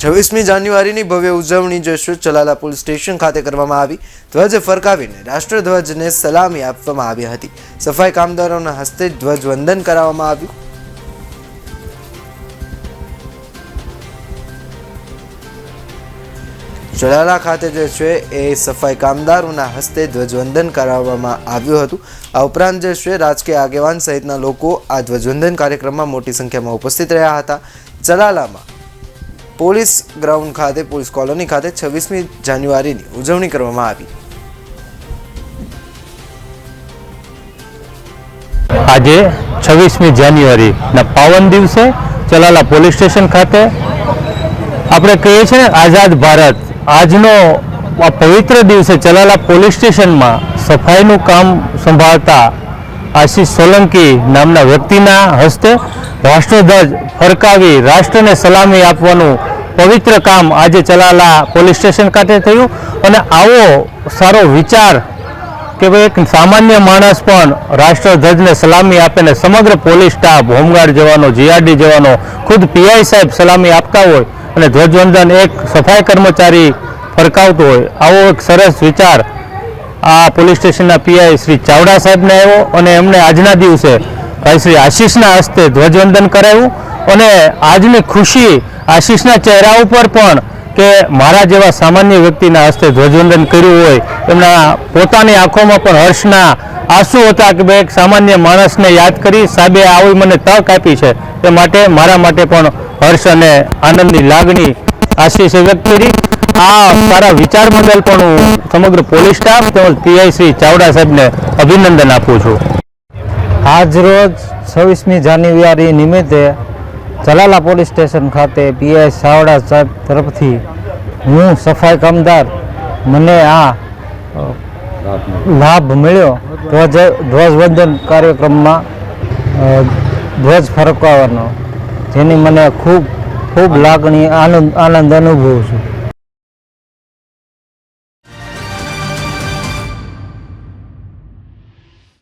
26મી જાન્યુઆરીની ભવ્ય ઉજવણી જે ચલાલા પોલીસ સ્ટેશન ખાતે કરવામાં આવી। ધ્વજ ફરકાવીને રાષ્ટ્રધ્વજને સલામી આપવામાં આવી હતી। સફાઈ કામદારોના હસ્તે ધ્વજવંદન કરાવવામાં આવ્યું। ચલાલા ખાતે એ સફાઈ કામદારોના હસ્તે ધ્વજવંદન કરાવવામાં આવ્યું હતું। આ ઉપરાંત રાજકીય આગેવાન સહિતના લોકો આ ધ્વજવંદન કાર્યક્રમમાં મોટી સંખ્યામાં ઉપસ્થિત રહ્યા હતા। ચલાલામાં પોલીસ ગ્રાઉન્ડ ખાતે પોલીસ કોલોની ખાતે 26મી જાન્યુઆરીની ઉજવણી કરવામાં આવી। આજે 26મી જાન્યુઆરીના પાવન દિવસે ચલાલા પોલીસ સ્ટેશન ખાતે આપણે કહીએ છીએ આઝાદ ભારત આજનો આ પવિત્ર દિવસે ચલાલા પોલીસ સ્ટેશનમાં સફાઈનું કામ સંભાળતા આશીષ સોલંકી નામના વ્યક્તિના હસ્તે રાષ્ટ્રધ્વજ ફરકાવી રાષ્ટ્રને સલામી આપવાનું પવિત્ર કામ આજે ચલાલા પોલીસ સ્ટેશન ખાતે થયું। અને આવો સારો વિચાર કે ભાઈ એક સામાન્ય માણસ પણ રાષ્ટ્રધ્વજને સલામી આપે ને સમગ્ર પોલીસ સ્ટાફ, હોમગાર્ડ જવાનો, જીઆરડી જવાનો, ખુદ પીઆઈ સાહેબ સલામી આપતા હોય અને ધ્વજવંદન એક સફાઈ કર્મચારી ફરકાવતો હોય, આવો એક સરસ વિચાર આ પોલીસ સ્ટેશનના પીઆઈ શ્રી ચાવડા સાહેબને આવ્યો અને એમણે આજના દિવસે ભાઈ શ્રી આશીષના હસ્તે ધ્વજવંદન કરાવ્યું। અને આજની ખુશી આશીષના ચહેરા ઉપર પણ કે મારા જેવા સામાન્ય વ્યક્તિના હસ્તે ધ્વજવંદન કર્યું હોય, એમના પોતાની આંખોમાં પણ હર્ષના આંસુ હતા કે ભાઈ એક સામાન્ય માણસને યાદ કરી સાહેબે આવી મને તક આપી છે, એ માટે મારા માટે પણ હર્ષ અને આનંદની લાગણી આશીષે વ્યક્ત કરી। આ સારા વિચાર બદલ પણ હું સમગ્ર પોલીસ સ્ટાફ તેમજ પીઆઈ શ્રી ચાવડા સાહેબને અભિનંદન આપું છું। આજ રોજ 26મી જાન્યુઆરી નિમિત્તે ચલાલા પોલીસ સ્ટેશન ખાતે પીઆઈ ચાવડા સાહેબ તરફથી હું સફાઈ કામદાર મને આ લાભ મળ્યો ધ્વજવંદન કાર્યક્રમમાં ધ્વજ ફરકાવવાનો, જેની મને ખૂબ લાગણી આનંદ અનુભવું છું।